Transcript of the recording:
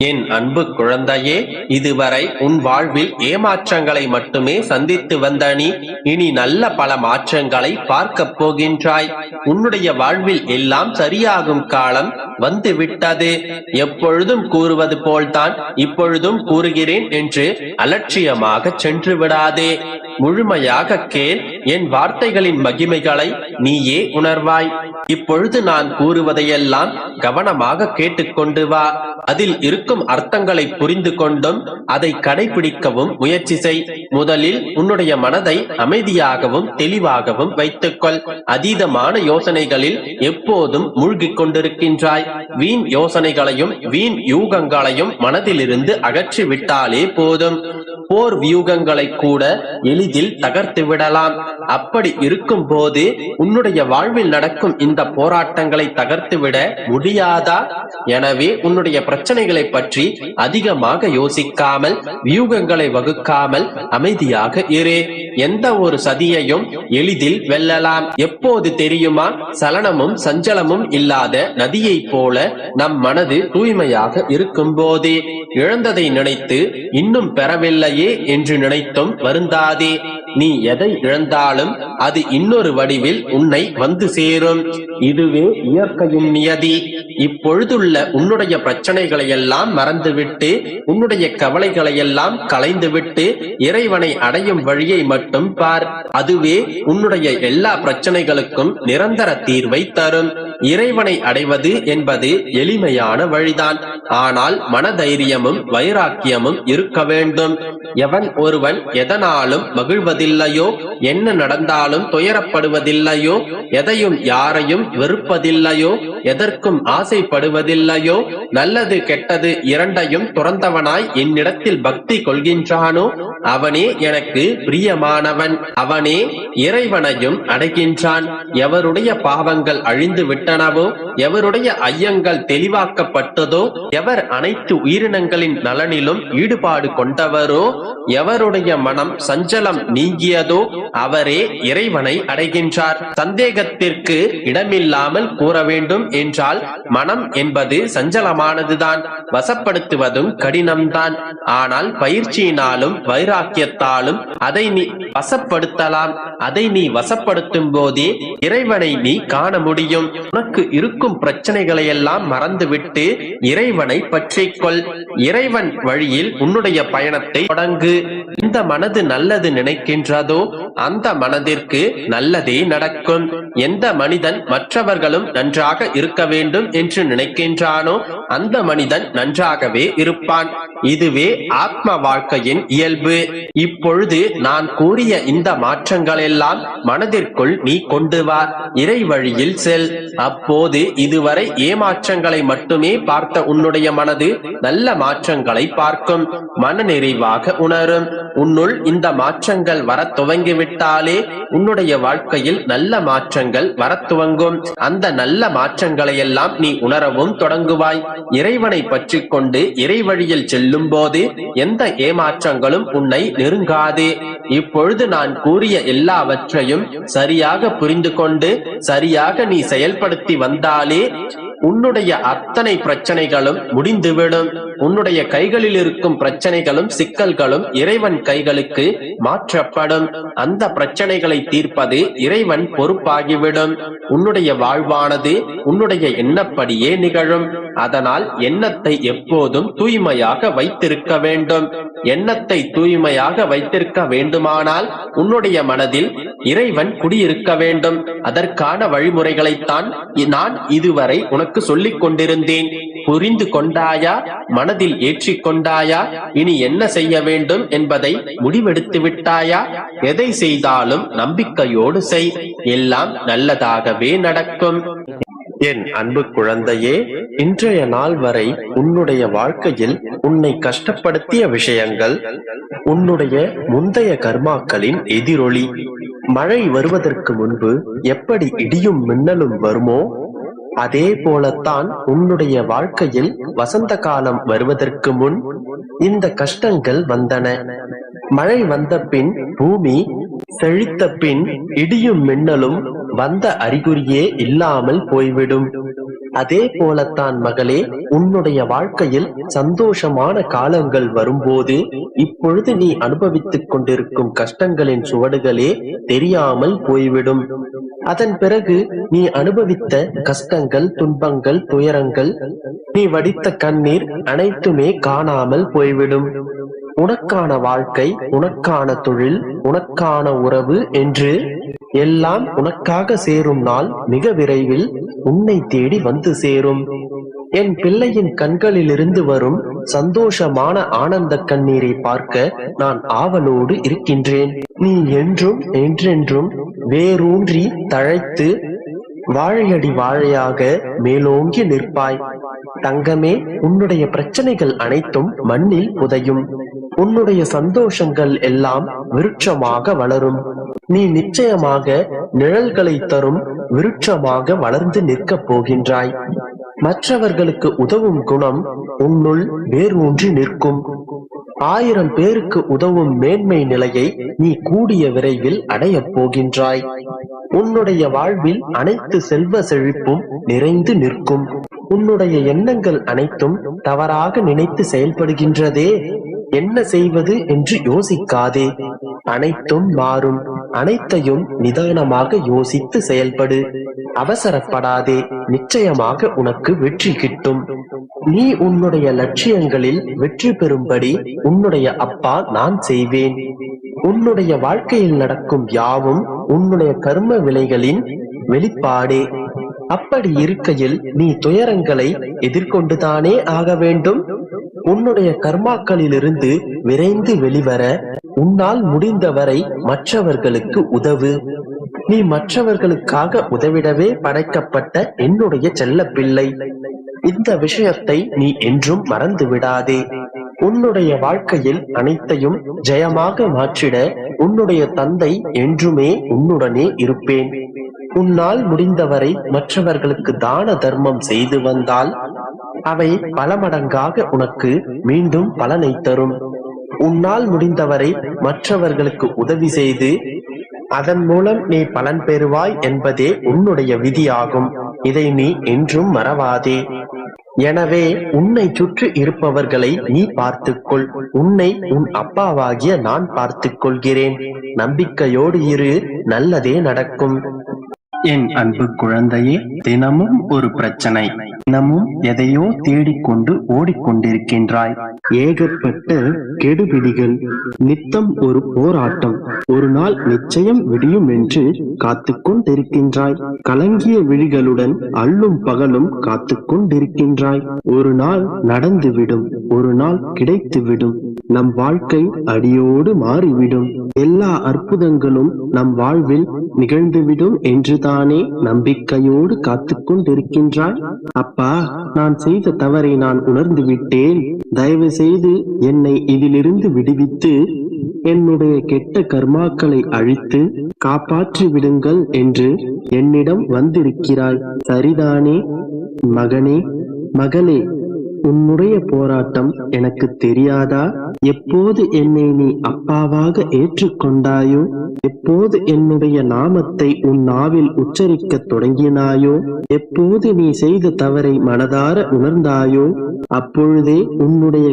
என் அன்பு குழந்தையே, இதுவரை உன் வாழ்வில் ஏமாற்றங்களை மட்டுமே சந்தித்து வந்த நீ இனி நல்ல பல மாற்றங்களை பார்க்கப் போகின்றாய். உன்னுடைய வாழ்வில் எல்லாம் சரியாகும் காலம் வந்து விட்டது. எப்பொழுதும் கூறுவது போல்தான் இப்பொழுதும் கூறுகிறேன் என்று அலட்சியமாக சென்று விடாதே. முழுமையாக கேள். என் வார்த்தைகளின் மகிமைகளை நீயே உணர்வாய். இப்பொழுது நான் கூறுவதையெல்லாம் கவனமாக கேட்டுக்கொண்டு வா. அதில் இருக்கும் அர்த்தங்களை புரிந்து கொண்டும் அதை கடைபிடிக்கவும் முயற்சி செய். முதலில் உன்னுடைய மனதை அமைதியாகவும் தெளிவாகவும் வைத்துக்கொள். அதீதமான யோசனைகளில் எப்போதும் மூழ்கிக் கொண்டிருக்கின்றாய். வீண் யோசனைகளையும் வீண் யூகங்களையும் மனதிலிருந்து அகற்றி விட்டாலே போதும். போர் வியூகங்களை கூட எளிதில் தகர்த்து விடலாம். அப்படி இருக்கும் போது உன்னுடைய வாழ்வில் நடக்கும் இந்த போராட்டங்களை தகர்த்துவிட முடியாதா? எனவே உன்னுடைய பிரச்சனைகளை பற்றி அதிகமாக யோசிக்காமல், வியூகங்களை வகுக்காமல் அமைதியாக இரு. எந்த ஒரு சதியையும் எளிதில் வெல்லலாம். எப்போது தெரியுமா? சலனமும் சஞ்சலமும் இல்லாத நதியை போல நம் மனது தூய்மையாக இருக்கும் போதே. இழந்ததை நினைத்து இன்னும் பெறவில்லையே என்று நினைத்தும் வருந்தாதே. நீ எதை இழந்தாலும் அது இன்னொரு வடிவில் உன்னை வந்து சேரும். இதுவே இயற்கையின் நியதி. இப்பொழுதுள்ள உன்னுடைய பிரச்சனைகளை எல்லாம் மறந்துவிட்டு, உன்னுடைய கவலைகளை எல்லாம் களைந்துவிட்டு இறைவனை அடையும் வழியை மட்டும் பார். அதுவே உன்னுடைய எல்லா பிரச்சனைகளுக்கும் நிரந்தர தீர்வை தரும். இறைவனை அடைவது என்பது எளிமையான வழிதான். ஆனால் மனதைரியமும் வைராக்கியமும் இருக்க வேண்டும். எவன் ஒருவன் எதனாலும் மகிழ்வதில்லையோ, என்ன நடந்தாலும் துயரப்படுவதில்லையோ, எதையும் யாரையும் வெறுப்பதில்லையோ, எதற்கும் ஆசைப்படுவதில்லையோ, நல்லது கெட்டது இரண்டையும் துறந்தவனாய் என்னிடத்தில் பக்தி கொள்கின்றானோ அவனே எனக்கு பிரியமானவன். அவனே இறைவனையும் அடைகின்றான். எவருடைய பாவங்கள் அழிந்து விட்டனவோ, எவருடைய ஐயங்கள் தெளிவாக்கப்பட்டதோ, எவர் அனைத்து உயிரினங்களின் நலனிலும் ஈடுபாடு கொண்டவரோ, எவருடைய மனம் சஞ்சலம் நீங்கியதோ அவரே இறைவனை அடைகின்றார். சந்தேகத்திற்கு இடமில்லாமல் கூற வேண்டும் என்றால் மனம் என்பது சஞ்சலமானதுதான். வசப்படுத்துவதும் கடினம்தான். ஆனால் பயிற்சியினாலும் வைராக்கியத்தாலும் அதை நீ வசப்படுத்தலாம். அதை நீ வசப்படுத்தும் போதே இறைவனை நீ காண முடியும். உனக்கு இருக்கும் பிரச்சனைகளை எல்லாம் மறந்துவிட்டு இறைவனை பற்றிக்கொள். இறைவன் வழியில் உன்னுடைய பயணத்தை தொடங்கு. இந்த மனது நல்லது நினைக்கின்றதோ அந்த மனதிற்கு நல்லதே நடக்கும். எந்த மனிதன் மற்றவர்களும் நன்றாக இருக்க வேண்டும் என்று நினைக்கின்றானோ அந்த மனிதன் நன்றாகவே இருப்பான். இதுவே ஆத்ம வாழ்க்கையின் இயல்பு. இப்பொழுது நான் கூறிய இந்த மாற்றங்கள் எல்லாம் மனதிற்குள் நீ கொண்டு வா. இறை வழியில் செல். அப்போது இதுவரை ஏமாற்றங்களை மட்டுமே பார்த்த உன்னுடைய மனது நல்ல மாற்றங்களை பார்க்கும். மன நிறைவாக உணரும். உன்னுள் இந்த மாற்றங்கள் வர துவங்கிவிட்டாலே உன்னுடைய வாழ்க்கையில் நல்ல மாற்றங்கள் வர துவங்கும். அந்த நல்ல மாற்றங்களை எல்லாம் நீ உணரவும் தொடங்குவாய். இறைவனை பற்றி கொண்டு இறை வழியில் செல்லும் போது எந்த ஏமாற்றங்களும் உன்னை நெருங்காதே. இப்பொழுது நான் கூறிய எல்லாவற்றையும் சரியாக புரிந்து கொண்டு சரியாக நீ செயல்படுத்தி வந்தாலே உன்னுடைய அத்தனை பிரச்சனைகளும் முடிந்துவிடும். உன்னுடைய கைகளில் இருக்கும் பிரச்சனைகளும் சிக்கல்களும் இறைவன் கைகளுக்கு மாற்றப்படும். அந்த பிரச்சனைகளை தீர்ப்பது இறைவன் பொறுப்பாகிவிடும். உன்னுடைய வாழ்வானது உன்னுடைய எண்ணப்படியே நிகழும். அதனால் எண்ணத்தை எப்போதும் தூய்மையாக வைத்திருக்க வேண்டும். எண்ணத்தை தூய்மையாக வைத்திருக்க வேண்டுமானால் உன்னுடைய மனதில் இறைவன் குடியிருக்க வேண்டும். அதற்கான வழிமுறைகளைத்தான் நான் இதுவரை உனக்கு சொல்லிக் கொண்டிருந்தேன். புரிந்து கொண்டாயா? மனதில் ஏற்றிக் கொண்டாயா? இனி என்ன செய்ய வேண்டும் என்பதை முடிவெடுத்து விட்டாயா? எதை செய்தாலும் நம்பிக்கையோடு செய். எல்லாம் நல்லதாகவே நடக்கும். என் அன்பு குழந்தையே, இன்றைய நாள் வரை உன்னுடைய வாழ்க்கையில் உன்னை கஷ்டப்படுத்திய விஷயங்கள் உன்னுடைய முந்தைய கர்மாக்களின் எதிரொலி. மழை வருவதற்கு முன்பு எப்படி இடியும் மின்னலும் வருமோ அதே போலத்தான் உன்னுடைய வாழ்க்கையில் வசந்த காலம் வருவதற்கு முன் இந்த கஷ்டங்கள் வந்தன. மழை வந்த பின் பூமி செழித்த பின் இடியும் மின்னலும் வந்த அறிகுறியே இல்லாமல் போய்விடும். அதே போலத்தான் மகளே, உன்னுடைய வாழ்க்கையில் சந்தோஷமான காலங்கள் வரும்போது இப்பொழுது நீ அனுபவித்துக் கொண்டிருக்கும் கஷ்டங்களின் சுவடுகளே தெரியாமல் போய்விடும். அதன் பிறகு நீ அனுபவித்த கஷ்டங்கள், துன்பங்கள், துயரங்கள், நீ வடித்த கண்ணீர் அனைத்துமே காணாமல் போய்விடும். உனக்கான வாழ்க்கை, உனக்கான தொழில், உனக்கான உறவு என்று எல்லாம் உனக்காக சேரும் நாள் மிக விரைவில் உன்னை தேடி வந்து சேரும். என் பிள்ளையின் கண்களிலிருந்து வரும் சந்தோஷமான ஆனந்த கண்ணீரை பார்க்க நான் ஆவலோடு இருக்கின்றேன். நீ என்றும் என்றென்றும் வேரூன்றி தழைத்து வாழையடி வாழையாக மேலோங்கி நிற்பாய். தங்கமே, உன்னுடைய பிரச்சனைகள் அனைத்தும் மண்ணில் புதையும். உன்னுடைய சந்தோஷங்கள் எல்லாம் விருட்சமாக வளரும். நீ நிச்சயமாக நிழல்களை தரும் விருட்சமாக வளர்ந்து நிற்கப் போகின்றாய். மற்றவர்களுக்கு உதவும் குணம் உன்னுள் வேரூன்றி நிற்கும். 1000 பேருக்கு உதவும் மேன்மை நிலையை நீ கூடிய விரைவில் அடையப் போகின்றாய். உன்னுடைய வாழ்வில் அனைத்து செல்வ செழிப்பும் நிறைந்து நிற்கும். உன்னுடைய எண்ணங்கள் அனைத்தும் தவறாக நினைத்து செயல்படுகின்றதே, என்ன செய்வது என்று யோசிக்காதே. அனைத்தும் மாறும். அனைத்தையும் நிதானமாக யோசித்து செயல்படு. அவசரப்படாதே. நிச்சயமாக உனக்கு வெற்றி கிட்டும். நீ உன்னுடைய லட்சியங்களில் வெற்றி பெறும்படி உன்னுடைய அப்பா நான் செய்வேன். உன்னுடைய வாழ்க்கையில் நடக்கும் யாவும் உன்னுடைய கர்ம விளைகளின் வெளிப்பாடே. அப்படி இருக்கையில் நீ துயரங்களை எதிர்கொண்டுதானே ஆக வேண்டும். உன்னுடைய கர்மாக்களிலிருந்து விரைந்து வெளிவர உன்னால் முடிந்தவரை மற்றவர்களுக்கு உதவு. நீ மற்றவர்களுக்காக உதவிடவே படைக்கப்பட்ட என்னுடைய செல்ல பிள்ளை. இந்த விஷயத்தை நீ என்றும் மறந்து விடாதே. உன்னுடைய வாழ்க்கையில் அனைத்தையும் ஜெயமாக மாற்றிட உன்னுடைய தந்தை என்றுமே உன்னுடனே இருப்பேன். உன்னால் முடிந்தவரை மற்றவர்களுக்கு தான தர்மம் செய்து வந்தால் அவை பல மடங்காக உனக்கு மீண்டும் பலனை தரும். உன்னால் முடிந்தவரை மற்றவர்களுக்கு உதவி செய்து அதன் மூலம் நீ பலன் பெறுவாய் என்பதே உன்னுடைய விதியாகும். இதை நீ என்றும் மறவாதே. எனவே உன்னை சுற்றி இருப்பவர்களை நீ பார்த்துக்கொள். உன்னை உன் அப்பாவாகிய நான் பார்த்துக் கொள்கிறேன். நம்பிக்கையோடு இரு, நல்லதே நடக்கும். என் அன்பு குழந்தையே, தினமும் ஒரு பிரச்சனை, தினமும் எதையோ தேடிக்கொண்டு ஓடிக்கொண்டிருக்கின்றாய். ஏகப்பட்ட கெடுபிடிகள், நித்தம் ஒரு போராட்டம். ஒரு நாள் நிச்சயம் விடியும் என்று காத்துக்கொண்டிருக்கின்றாய். கலங்கிய விழிகளுடன் அல்லும் பகலும் காத்துக்கொண்டிருக்கின்றாய். ஒரு நாள் நடந்துவிடும், ஒரு நாள் கிடைத்துவிடும். நம் வாழ்க்கை அடியோடு மாறிவிடும். எல்லா அற்புதங்களும் நம் வாழ்வில் நிகழ்ந்துவிடும் என்றுதானே நம்பிக்கையோடு காத்துக்கொண்டிருக்கின்றாய். அப்பா, நான் செய்த தவறை நான் உணர்ந்து விட்டேன். தயவு செய்து என்னை இதிலிருந்து விடுவித்து என்னுடைய கெட்ட கர்மாக்களை அழித்து காப்பாற்றி விடுங்கள் என்று என்னிடம் வந்திருக்கிறாய். சரிதானே மகனே, மகளே? உன்னுடைய போராட்டம் எனக்கு தெரியாதா? எப்போது என்னை நீ அப்பாவாக ஏற்றுக்கொண்டாயோ, எப்போது என்னுடைய நாமத்தை உன் நாவில் உச்சரிக்க தொடங்கினாயோ, எப்போது நீ செய்த தவறை மனதார உணர்ந்தாயோ, அப்பொழுதே உன்னுடைய